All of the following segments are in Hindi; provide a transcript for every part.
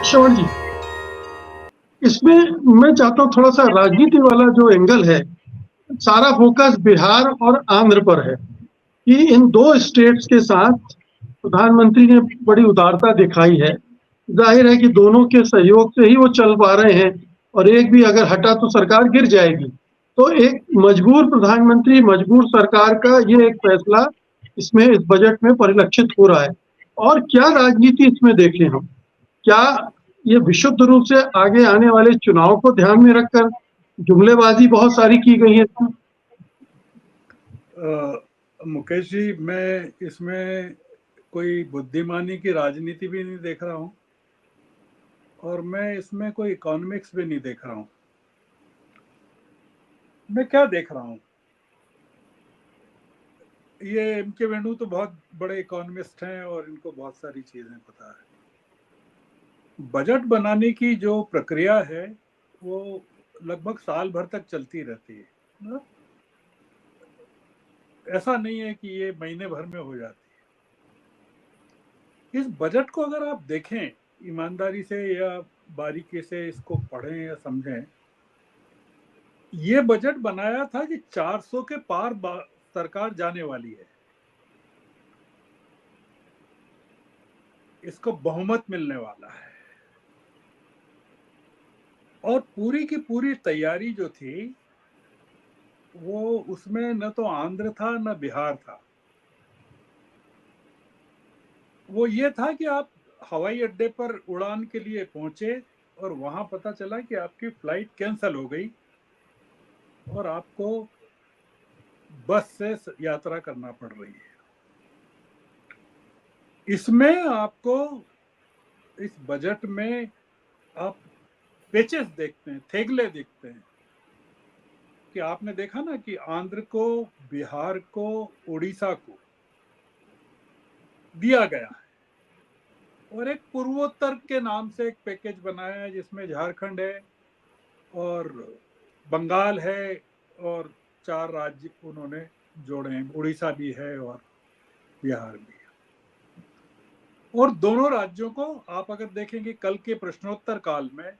श्रवण जी, इसमें मैं चाहता हूँ थोड़ा सा राजनीति वाला जो एंगल है, सारा फोकस बिहार और आंध्र पर है कि इन दो स्टेट्स के साथ प्रधानमंत्री ने बड़ी उदारता दिखाई है। जाहिर है कि दोनों के सहयोग से ही वो चल पा रहे हैं, और एक भी अगर हटा तो सरकार गिर जाएगी। तो एक मजबूर प्रधानमंत्री, मजबूर सरकार का ये एक फैसला इसमें, इस बजट में परिलक्षित हो रहा है। और क्या राजनीति इसमें देखें हम, क्या ये विशुद्ध रूप से आगे आने वाले चुनाव को ध्यान में रखकर जुमलेबाजी बहुत सारी की गई है इसमें? मुकेश जी, मैं इसमें कोई बुद्धिमानी की राजनीति भी नहीं देख रहा हूं और मैं इसमें कोई इकोनॉमिक्स भी नहीं देख रहा हूं। मैं क्या देख रहा हूं, ये एम के वेणु तो बहुत बड़े इकोनॉमिस्ट हैं और इनको बहुत सारी चीजें पता है। बजट बनाने की जो प्रक्रिया है वो लगभग साल भर तक चलती रहती है ना? ऐसा नहीं है कि ये महीने भर में हो जाती है। इस बजट को अगर आप देखें ईमानदारी से या बारीकी से, इसको पढ़ें या समझें, ये बजट बनाया था कि 400 के पार सरकार जाने वाली है, इसको बहुमत मिलने वाला है। और पूरी की पूरी तैयारी जो थी वो, उसमें न तो आंध्र था न बिहार था। वो ये था कि आप हवाई अड्डे पर उड़ान के लिए पहुंचे और वहां पता चला कि आपकी फ्लाइट कैंसिल हो गई और आपको बस से यात्रा करना पड़ रही है। इसमें आपको, इस बजट में आप पेचेस देखते हैं, थेगले देखते हैं कि आपने देखा ना कि आंध्र को, बिहार को, उड़ीसा को दिया गया है और एक पूर्वोत्तर के नाम से एक पैकेज बनाया है जिसमें झारखंड है और बंगाल है और 4 राज्य उन्होंने जोड़े हैं, उड़ीसा भी है और बिहार भी है। और दोनों राज्यों को आप अगर देखेंगे, कल के प्रश्नोत्तर काल में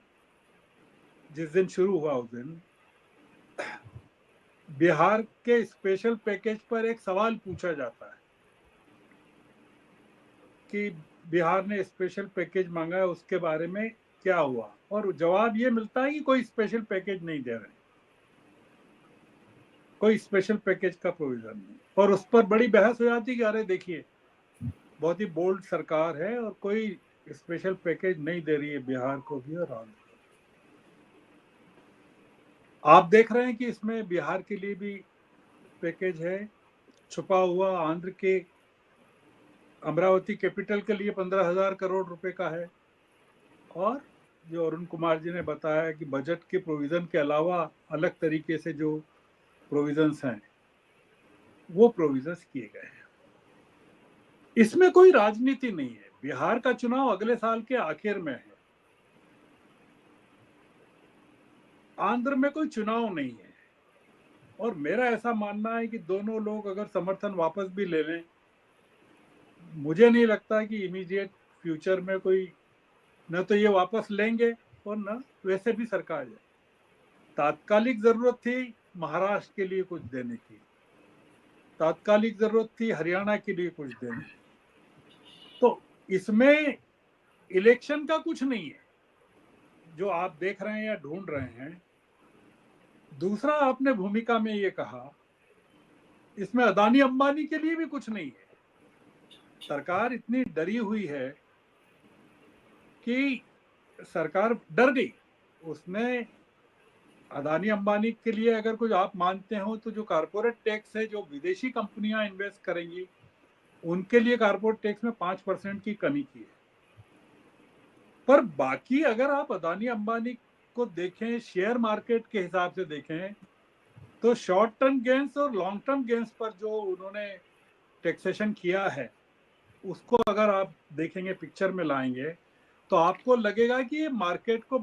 जिस दिन शुरू हुआ उस दिन बिहार के स्पेशल पैकेज पर एक सवाल पूछा जाता है कि बिहार ने स्पेशल पैकेज मांगा है, उसके बारे में क्या हुआ, और जवाब ये मिलता है कि कोई स्पेशल पैकेज नहीं दे रहे, कोई स्पेशल पैकेज का प्रोविजन नहीं। और उस पर बड़ी बहस हो जाती है कि अरे देखिए, बहुत ही बोल्ड सरकार है और कोई स्पेशल पैकेज नहीं दे रही है बिहार को भी और आंध्र को। आप देख रहे हैं कि इसमें बिहार के लिए भी पैकेज है छुपा हुआ, आंध्र के अमरावती कैपिटल के लिए 15,000 करोड़ रुपए का है। और जो अरुण कुमार जी ने बताया कि बजट के प्रोविजन के अलावा अलग तरीके से जो प्रोविजंस हैं वो प्रोविजंस किए गए हैं। इसमें कोई राजनीति नहीं है। बिहार का चुनाव अगले साल के आखिर में है, आंध्र में कोई चुनाव नहीं है। और मेरा ऐसा मानना है कि दोनों लोग अगर समर्थन वापस भी ले लें, मुझे नहीं लगता कि इमीडिएट फ्यूचर में कोई, न तो ये वापस लेंगे और न वैसे भी सरकार जाए। तात्कालिक जरूरत थी महाराष्ट्र के लिए कुछ देने की, तात्कालिक जरूरत थी हरियाणा के लिए कुछ देने की। तो इसमें इलेक्शन का कुछ नहीं है जो आप देख रहे हैं या ढूंढ रहे हैं। दूसरा, आपने भूमिका में ये कहा, इसमें अदानी अंबानी के लिए भी कुछ नहीं है। सरकार इतनी डरी हुई है कि सरकार डर गई। उसने अदानी अंबानी के लिए अगर कुछ आप मानते हो तो जो कारपोरेट टैक्स है, जो विदेशी कंपनियां इन्वेस्ट करेंगी उनके लिए कारपोरेट टैक्स में 5% की कमी की है। पर बाकी अगर आप अदानी अंबानी को देखें, शेयर मार्केट के हिसाब से देखें, तो शॉर्ट टर्म गेन्स और लॉन्ग टर्म गेन्स पर जो उन्होंने टैक्सेशन किया है उसको अगर आप देखेंगे, पिक्चर में लाएंगे, तो आपको लगेगा कि ये मार्केट को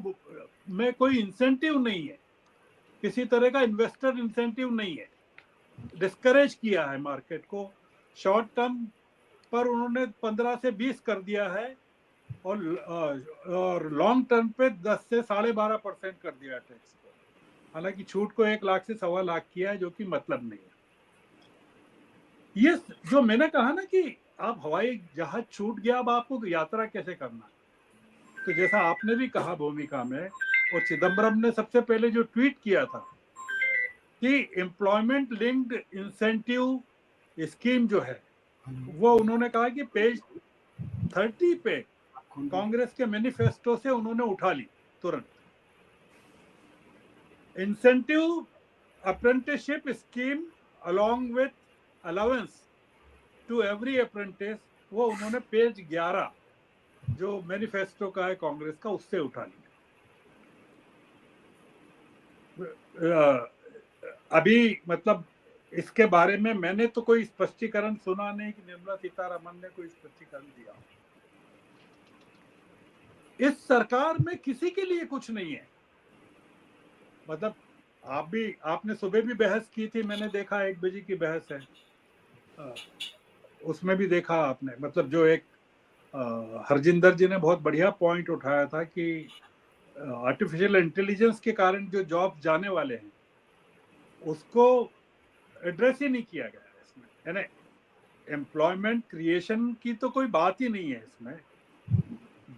में कोई इंसेंटिव नहीं है, किसी तरह का इन्वेस्टर इंसेंटिव नहीं है। डिस्करेज किया है मार्केट को। शॉर्ट टर्म पर उन्होंने 15 से 20 कर दिया है और लॉन्ग टर्म पे 10 से 12.5% कर दिया टैक्स को। हालांकि छूट को 1 लाख से 1.25 लाख किया है, जो कि मतलब नहीं है। ये जो मैंने कहा ना कि आप हवाई जहाज छूट गया, अब आपको यात्रा कैसे करना है, तो जैसा आपने भी कहा भूमिका में, और चिदम्बरम ने सबसे पहले जो ट्वीट किया था कि एम्प्लॉयमेंट लिंक्ड इंसेंटिव स्कीम जो है, वो उन्होंने कहा कि पेज 30 पे कांग्रेस के मैनिफेस्टो से उन्होंने उठा ली तुरंत। Incentive apprenticeship scheme along with allowance to every apprentice, वो उन्होंने पेज 11 जो मैनिफेस्टो का है कांग्रेस का, उससे उठा लिया। अभी मतलब इसके बारे में मैंने तो कोई स्पष्टीकरण सुना नहीं कि निर्मला सीतारमण ने कोई स्पष्टीकरण दिया। इस सरकार में किसी के लिए कुछ नहीं है। मतलब आपने सुबह भी बहस की थी, मैंने देखा 1 बजे की बहस है, उसमें भी देखा आपने, मतलब जो एक हरजिंदर जी ने बहुत बढ़िया पॉइंट उठाया था कि आर्टिफिशियल इंटेलिजेंस के कारण जो जॉब जाने वाले हैं उसको एड्रेस ही नहीं किया गया है इसमें। यानी एम्प्लॉयमेंट क्रिएशन की तो कोई बात ही नहीं है इसमें।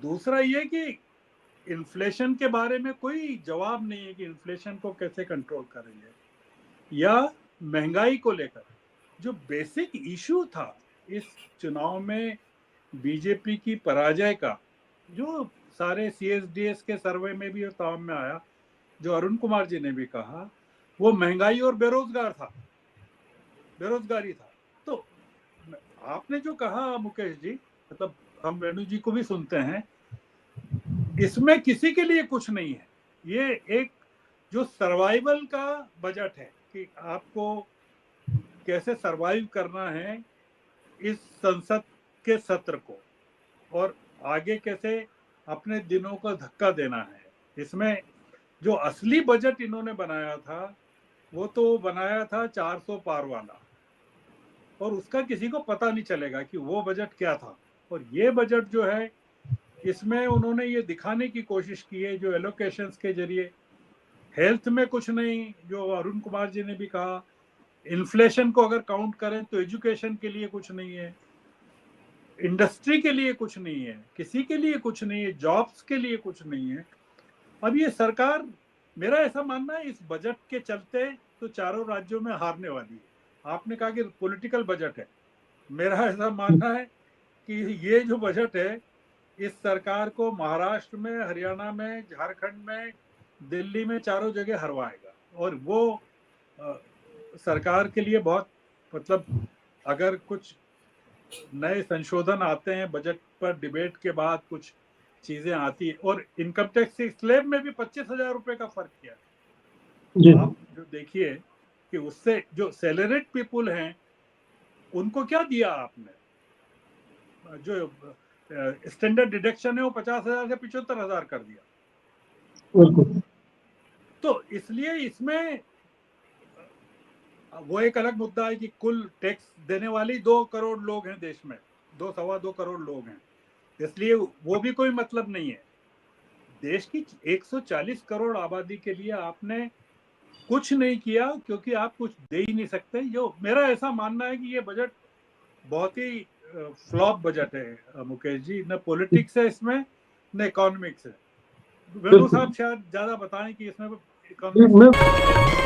दूसरा ये कि इन्फ्लेशन के बारे में कोई जवाब नहीं है कि इन्फ्लेशन को कैसे कंट्रोल करेंगे, या महंगाई को लेकर जो बेसिक इशू था इस चुनाव में बीजेपी की पराजय का, जो सारे सीएसडीएस के सर्वे में भी और तमाम में आया, जो अरुण कुमार जी ने भी कहा, वो महंगाई और बेरोजगारी था। तो आपने जो कहा मुकेश जी, मतलब हम वेणु जी को भी सुनते हैं, इसमें किसी के लिए कुछ नहीं है। ये एक जो सर्वाइवल का बजट है कि आपको कैसे सरवाइव करना है इस संसद के सत्र को, और आगे कैसे अपने दिनों को धक्का देना है। इसमें जो असली बजट इन्होंने बनाया था वो तो बनाया था 400 पार वाला, और उसका किसी को पता नहीं चलेगा कि वो बजट क्या था। और ये बजट जो है, इसमें उन्होंने ये दिखाने की कोशिश की है, जो एलोकेशंस के जरिए हेल्थ में कुछ नहीं, जो अरुण कुमार जी ने भी कहा, इन्फ्लेशन को अगर काउंट करें तो एजुकेशन के लिए कुछ नहीं है, इंडस्ट्री के लिए कुछ नहीं है, किसी के लिए कुछ नहीं है, जॉब्स के लिए कुछ नहीं है। अब ये सरकार, मेरा ऐसा मानना है, इस बजट के चलते तो चारों राज्यों में हारने वाली है। आपने कहा कि पॉलिटिकल बजट है, मेरा ऐसा मानना है कि ये जो बजट है इस सरकार को महाराष्ट्र में, हरियाणा में, झारखंड में, दिल्ली में, चारों जगह हरवाएगा। और वो सरकार के लिए बहुत, मतलब अगर कुछ नए संशोधन आते हैं बजट पर, डिबेट के बाद कुछ चीजें आती है, और इनकम टैक्स स्लैब में भी 25,000 रुपए का फर्क किया। आप जो देखिए कि उससे जो सैलरीड पीपुल हैं उनको क्या दिया आपने, जो स्टैंडर्ड डिडक्शन है वो 50,000 से 75,000 कर दिया। तो इसलिए इसमें वो एक अलग मुद्दा है कि कुल टैक्स देने वाली 2 करोड़ लोग हैं देश में, 2-2.25 करोड़ लोग हैं, इसलिए वो भी कोई मतलब नहीं है। देश की 140 करोड़ आबादी के लिए आपने कुछ नहीं किया, क्योंकि आप कुछ दे ही नहीं सकते। जो मेरा ऐसा मानना है कि ये बजट बहुत ही फ्लॉप बजट है मुकेश जी, न पॉलिटिक्स है इसमें, न इकोनॉमिक्स है। वेणु साहब शायद ज्यादा बताएं कि इसमें इकोनॉमिक्स